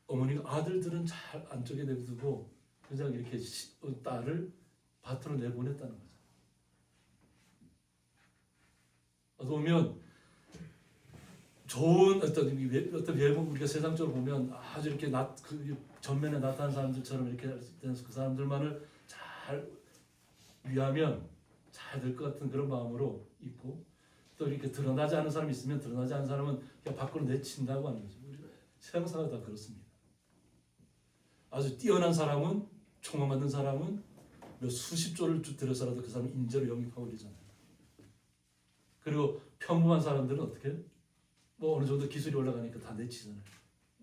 어머니가 아들들은 잘 안쪽에 내두고 그냥 이렇게 딸을 밭으로 내보냈다는 거죠. 보면 좋은 어떤 외모 우리가 세상적으로 보면 아주 이렇게 그 전면에 나타난 사람들처럼 이렇게 그 사람들만을 잘 위하면 잘 될 것 같은 그런 마음으로 있고 또 이렇게 드러나지 않은 사람이 있으면 드러나지 않은 사람은 그냥 밖으로 내친다고 하는 거죠. 세상사가 다 그렇습니다. 아주 뛰어난 사람은 총을 만든 사람은 몇 수십 조를 들여서라도 그 사람을 인재로 영입하고 그러잖아요. 그리고 평범한 사람들은 어떻게? 뭐 어느 정도 기술이 올라가니까 다 내치잖아요.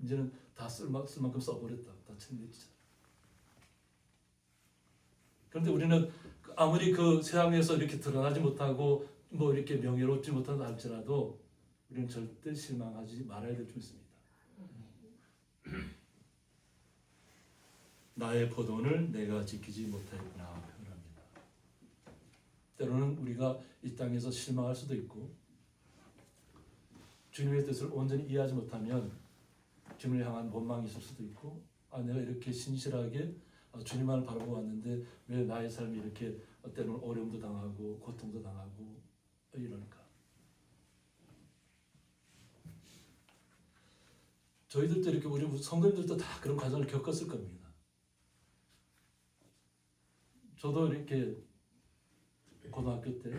이제는 다 쓸 만큼 써버렸다. 다 내치잖아요. 그런데 우리는 아무리 그 세상에서 이렇게 드러나지 못하고 뭐 이렇게 명예롭지 못한다 할지라도 우리는 절대 실망하지 말아야 될 줄 믿습니다. 나의 포도원을 내가 지키지 못하였구나 표현합니다. 때로는 우리가 이 땅에서 실망할 수도 있고 주님의 뜻을 온전히 이해하지 못하면 주님을 향한 원망이 있을 수도 있고 내가 이렇게 신실하게 주님만을 바라보고 왔는데 왜 나의 삶이 이렇게 때로는 어려움도 당하고 고통도 당하고 이러니까 저희들도 이렇게 우리 성도님들도 다 그런 과정을 겪었을 겁니다. 저도 이렇게 고등학교 때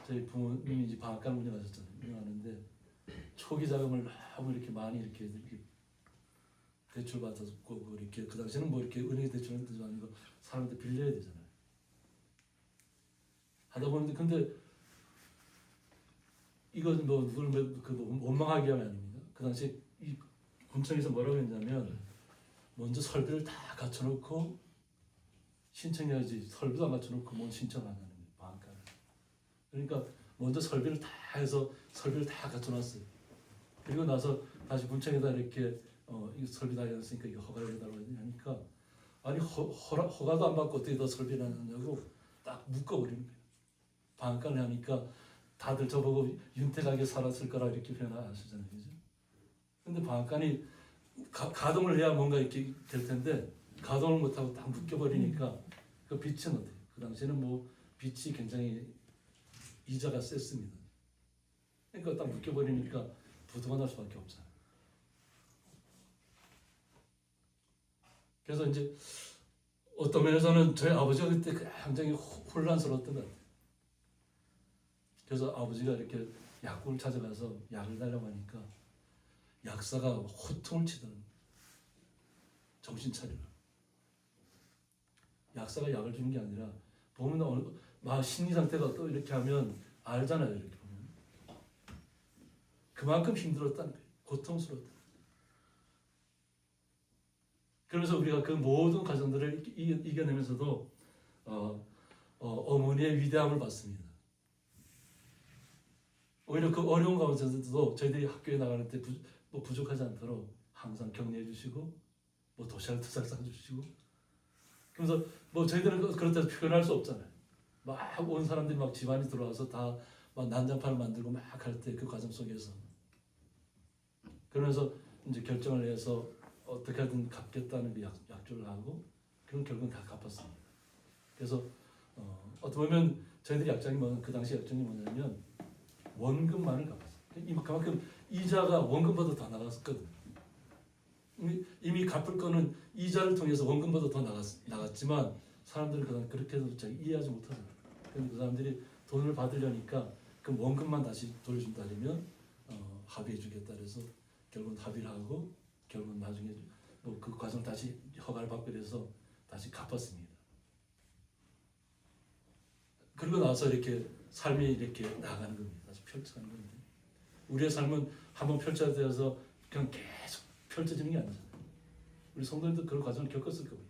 저희 부모님이 이제 방앗간을 운영하는데 초기 자금을 너무 이렇게 많이 이렇게 대출 받아서 이렇게 그 당시에는 뭐 이렇게 은행에 대출하는 뜻이 아니고 사람한테 빌려야 되잖아요. 하다 보는데 근데 이건 뭐 누굴 원망하기 위함이 아닙니다. 그 당시에 이 군청에서 뭐라고 했냐면 먼저 설비를 다 갖춰놓고 신청해야지 설비도 안 갖춰놓고 뭐 신청하냐는 거예요. 방앗간을. 그러니까 먼저 설비를 다 해서 설비를 다 갖춰놨어요. 그리고 나서 다시 군청에다 이렇게 이 설비 다 해놨으니까 이거 허가를 해달라고 하니까 아니 허가도 안 받고 어떻게 더 설비를 하느냐고 딱 묶어버리는 거예요. 방앗간을 하니까 다들 저보고 윤택하게 살았을 거라 이렇게 표현하시잖아요. 그죠? 근데 방앗간이 가동을 해야 뭔가 이렇게 될 텐데 가동을 못하고 딱 묶여버리니까 그 빚은 어때요? 그 당시에는 뭐 빚이 굉장히 이자가 셌습니다. 그러니까 딱 묶여버리니까 부도가 날 수밖에 없잖아요. 그래서 이제 어떤 면에서는 저희 아버지가 그때 굉장히 혼란스러웠던 것 같아요. 그래서 아버지가 이렇게 약국을 찾아가서 약을 달라고 하니까 약사가 호통을 치더라고요. 정신 차리라. 약사가 약을 주는 게 아니라 보면 심리 상태가 또 이렇게 하면 알잖아요. 이렇게 보면 그만큼 힘들었다는 거예요. 고통스러웠다. 그러면서 우리가 그 모든 과정들을 이겨내면서도 어머니의 위대함을 봤습니다. 오히려 그 어려운 가운데서도 저희들이 학교에 나가는 때 부족하지 않도록 항상 격려해 주시고 뭐 도시락 특사상 주시고 그래서 뭐 저희들은 그렇다 해서 표현할 수 없잖아요. 막 온 사람들이 막 집안이 들어와서 다 막 난장판을 만들고 막 할 때 그 과정 속에서 그러면서 이제 결정을 내서 어떻게 하든 갚겠다는 그 약조를 하고 그럼 결국은 다 갚았습니다. 그래서 어떻게 보면 저희들이 그 당시 약정이 뭐냐면 원금만을 갚았어요. 그만큼 이자가 원금보다 더 나갔거든요. 이미 갚을 거는 이자를 통해서 원금보다 더 나갔지만 사람들은 그렇게 해도 이해하지 못하잖아요. 그런데 그 사람들이 돈을 받으려니까 그 원금만 다시 돌려준다면 합의해 주겠다 그래서 결국은 합의를 하고 결국은 나중에 뭐 그 과정을 다시 허가를 받고 그래서 다시 갚았습니다. 그러고 나서 이렇게 삶이 이렇게 나가는 겁니다. 다시 펼쳐가는 건데 우리의 삶은 한번 펼쳐져서 그냥 계속 펼쳐지는 게 아니잖아요. 우리 성도님도 그런 과정을 겪었을 겁니다.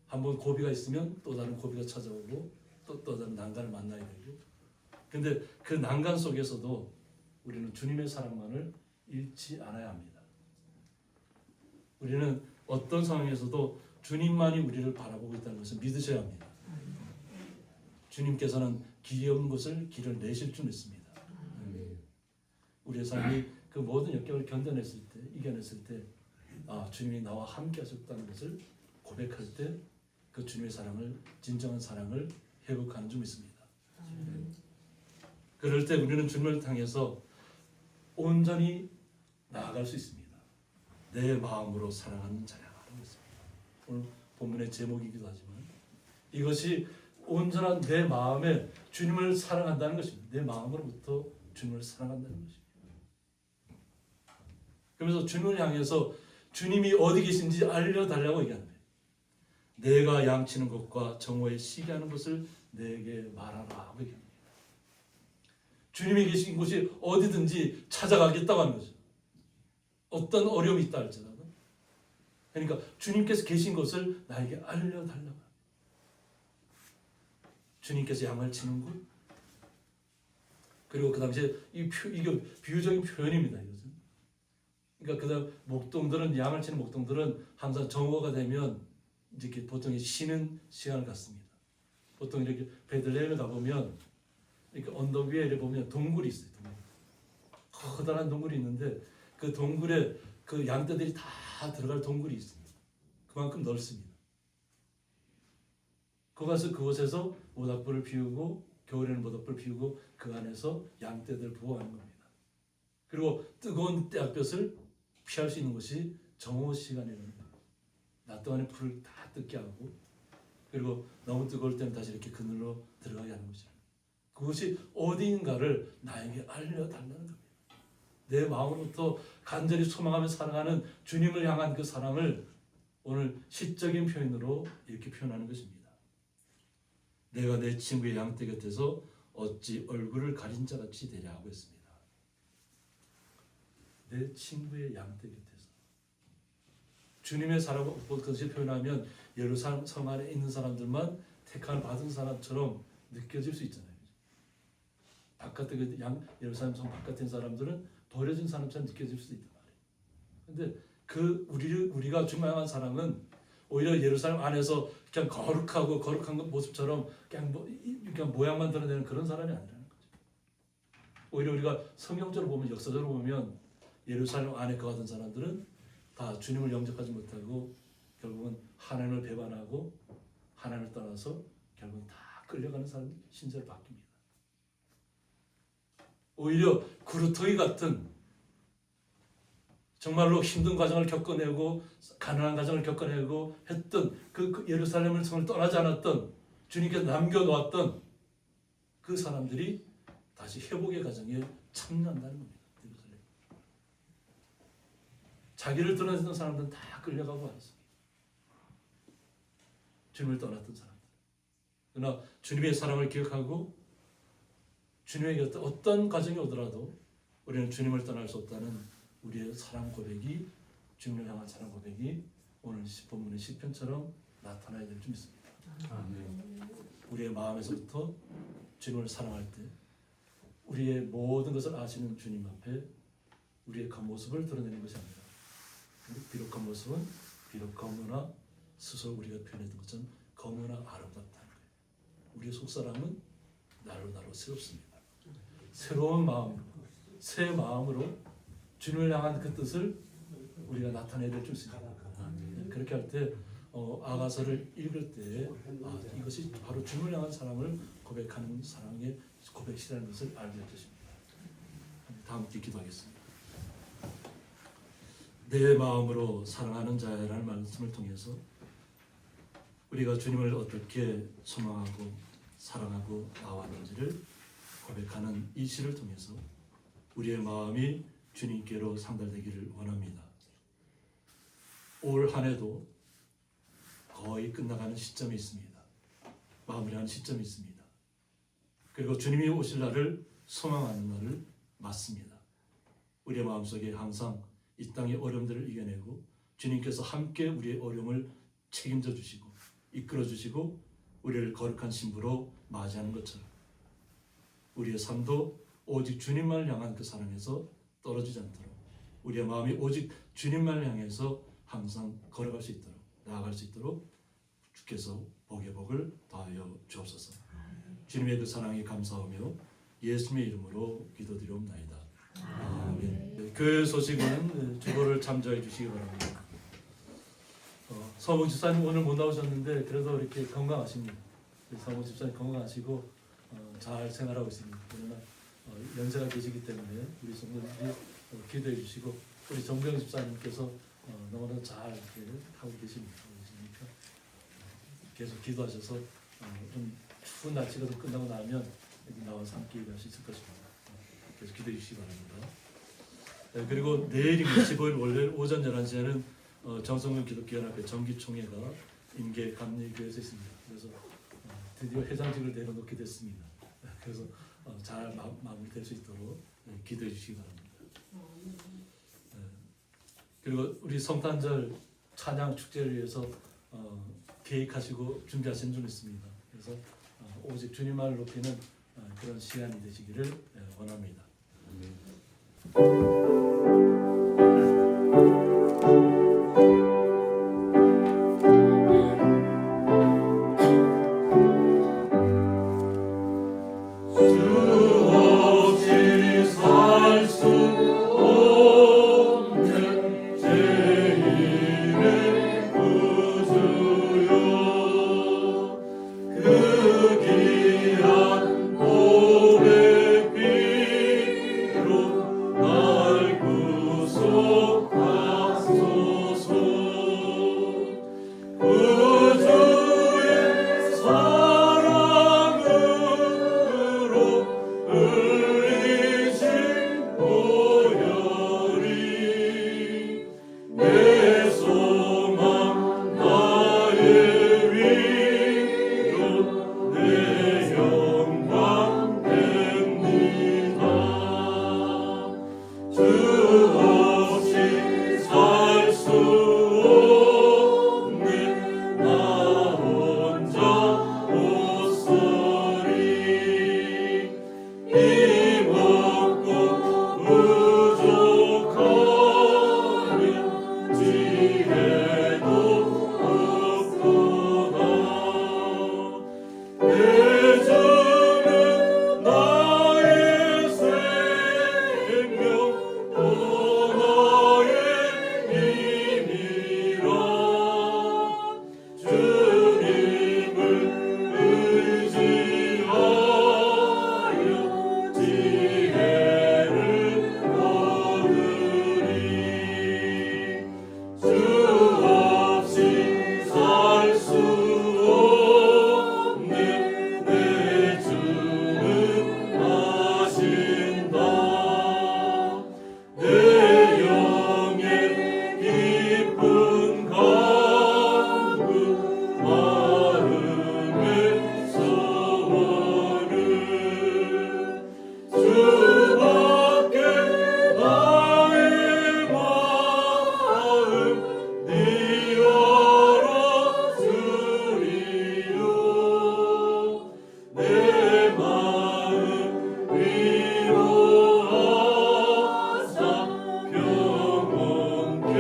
한번 고비가 있으면 또 다른 고비가 찾아오고 또 다른 난간을 만나야 되고 근데 그 난간 속에서도 우리는 주님의 사랑만을 잃지 않아야 합니다. 우리는 어떤 상황에서도 주님만이 우리를 바라보고 있다는 것을 믿으셔야 합니다. 주님께서는 길이 없는 곳을 길을 내실 줄 믿습니다. 우리의 삶이 그 모든 역경을 견뎌냈을 때, 이겨냈을 때 주님이 나와 함께 하셨다는 것을 고백할 때 그 주님의 사랑을, 진정한 사랑을 회복하는 줄 믿습니다. 그럴 때 우리는 주님을 향해서 온전히 나아갈 수 있습니다. 내 마음으로 사랑하는 자라라고 했습니다. 오늘 본문의 제목이기도 하지만 이것이 온전한 내 마음에 주님을 사랑한다는 것입니다. 내 마음으로부터 주님을 사랑한다는 것입니다. 그러면서 주님을 향해서 주님이 어디 계신지 알려달라고 얘기하는 거예요. 내가 양치는 것과 정오에 쉬게 하는 것을 내게 말하라 하고 얘기합니다. 주님이 계신 곳이 어디든지 찾아가겠다고 하는 거죠. 어떤 어려움이 있다 할지라도. 그러니까 주님께서 계신 것을 나에게 알려달라고. 주님께서 양을 치는 곳. 그리고 그 당시에 이게 비유적인 표현입니다. 이것은. 그러니까 그다음 목동들은 양을 치는 목동들은 항상 정오가 되면 이렇게 보통 쉬는 시간을 갖습니다. 보통 이렇게 베들레헴에 가보면 이렇게 언덕 위에 이렇게 보면 동굴이 있어요. 동굴. 커다란 동굴이 있는데 그 동굴에 그 양떼들이 다 들어갈 동굴이 있습니다. 그만큼 넓습니다. 그곳에서 모닥불을 피우고 겨울에는 모닥불을 피우고 그 안에서 양떼들 보호하는 겁니다. 그리고 뜨거운 때앗볕을 피할 수 있는 것이 정오 시간이라는 겁니다. 낮 동안에 불을 다 뜨게 하고 그리고 너무 뜨거울 때는 다시 이렇게 그늘로 들어가게 하는 거죠. 그것이 어디인가를 나에게 알려달라는 겁니다. 내 마음으로부터 간절히 소망하며 사랑하는 주님을 향한 그 사랑을 오늘 시적인 표현으로 이렇게 표현하는 것입니다. 내가 내 친구의 양떼 곁에서 어찌 얼굴을 가린 자같이 되냐 하고 있습니다. 내 친구의 양떼 곁에서 주님의 사랑을 그것을 표현하면 예루살렘 성 안에 있는 사람들만 택함을 받은 사람처럼 느껴질 수 있잖아요. 바깥에 예루살렘 성 바깥에 있는 사람들은 버려진 사람처럼 느껴질 수도 있단 말이에요. 근데 우리가 주님을 향한 사랑은 오히려 예루살렘 안에서 그냥 거룩한 모습처럼 그냥 모양만 드러내는 그런 사람이 아니라는 거죠. 오히려 우리가 성경적으로 보면 역사적으로 보면 예루살렘 안에 거하던 사람들은 다 주님을 영접하지 못하고 결국은 하나님을 배반하고 하나님을 떠나서 결국은 다 끌려가는 사람 신세를 바뀝니다. 오히려 구루터기 같은 정말로 힘든 과정을 겪어내고 가난한 과정을 겪어내고 했던 그 예루살렘을 성을 떠나지 않았던 주님께서 남겨놓았던 그 사람들이 다시 회복의 과정에 참여한다는 겁니다. 예루살렘. 자기를 떠났던 사람들은 다 끌려가고 왔습니다. 주님을 떠났던 사람들. 그러나 주님의 사랑을 기억하고 주님의 곁에 어떤 과정이 오더라도 우리는 주님을 떠날 수 없다는 우리의 사랑 고백이 주님을 향한 사랑 고백이 오늘 본문의 시편처럼 나타나야 될 줄 믿습니다. 우리의 마음에서부터 주님을 사랑할 때 우리의 모든 것을 아시는 주님 앞에 우리의 겉모습을 드러내는 것이 아니라 비록 겉모습은 비록 거무나 스스로 우리가 표현했던 것처럼 거무나 아름답다는 거예요. 우리의 속사람은 나로 새롭습니다. 새로운 마음으로 새 마음으로 주님을 향한 그 뜻을 우리가 나타내야 될 줄 있습니다. 그렇게 할 때 아가서를 읽을 때 이것이 바로 주님을 향한 사랑을 고백하는 사랑의 고백이라는 것을 알게 될 것입니다. 다 함께 기도하겠습니다. 내 마음으로 사랑하는 자라는 말씀을 통해서 우리가 주님을 어떻게 소망하고 사랑하고 나왔는지를 고백하는 이 시를 통해서 우리의 마음이 주님께로 상달되기를 원합니다. 올 한 해도 거의 끝나가는 시점이 있습니다. 마무리하는 시점이 있습니다. 그리고 주님이 오실 날을 소망하는 날을 맞습니다. 우리의 마음속에 항상 이 땅의 어려움들을 이겨내고 주님께서 함께 우리의 어려움을 책임져 주시고 이끌어 주시고 우리를 거룩한 신부로 맞이하는 것처럼 우리의 삶도 오직 주님만을 향한 그 사랑에서 떨어지지 않도록 우리의 마음이 오직 주님만을 향해서 항상 걸어갈 수 있도록 나아갈 수 있도록 주께서 복의 복을 더하여 주옵소서. 주님의 그 사랑에 감사하며 예수님의 이름으로 기도드리옵나이다. 아멘. 교회 소식은 주보를 참조해 주시기 바랍니다. 서봉 집사님 오늘 못 나오셨는데 그래도 이렇게 건강하십니다. 서봉 집사님 건강하시고 잘 생활하고 있습니다. 그러나 연세가 계시기 때문에 우리 성도님들이 기도해 주시고 우리 정병 집사님께서 너무나 잘 이렇게 하고 계십니다. 계속 기도하셔서 좀 추운 날씨가 좀 끝나고 나면 여기 나와서 함께 일할 수 있을 것입니다. 계속 기도해 주시기 바랍니다. 그리고 내일이 15일 월요일 오전 11시에는 정성근 기독교연합회 정기총회가 임계 감리교회에서 있습니다. 그래서 드디어 회장직을 내려놓게 됐습니다. 그래서 잘 마무리될 수 있도록 기도해 주시기 바랍니다. 그리고 우리 성탄절 찬양 축제를 위해서 계획하시고 준비하시는 분 있습니다. 그래서 오직 주님만을 높이는 그런 시간이 되시기를 원합니다. 날 내 마음 위로하사 평온케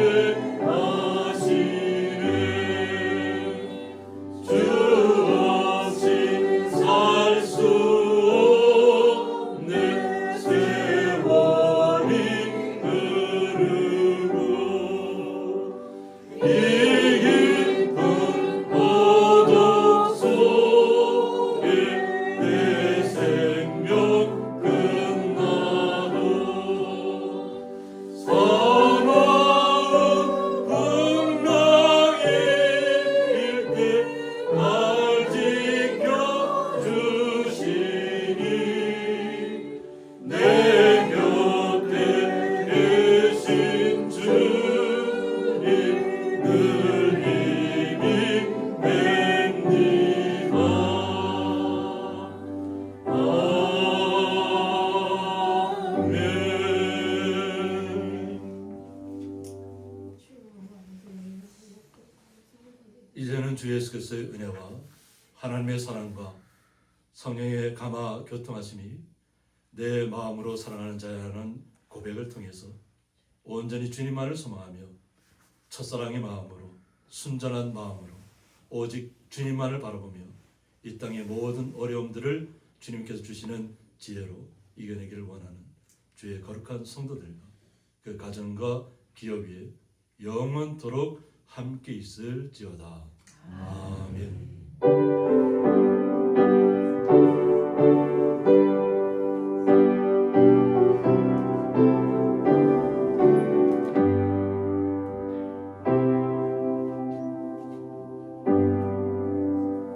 하시네. 주 없이 살 수 없네. 세월이 흐르고 이 깊은 어둠 속에 내 생명 끝나도 사나운 풍랑일 때 날 지켜주시니 내 곁에 계신 주님 늘 힘이 냅니다. 아멘. 이제는 주 예수 그리스도의 은혜와 하나님의 사랑과 성령의 감화 교통하심이 내 마음으로 사랑하는 자라는 고백을 통해서 온전히 주님만을 소망하며 첫사랑의 마음으로 순전한 마음으로 오직 주님만을 바라보며 이 땅의 모든 어려움들을 주님께서 주시는 지혜로 이겨내기를 원하는 주의 거룩한 성도들과 그 가정과 기업 위에 영원토록 함께 있을지어다. 아멘.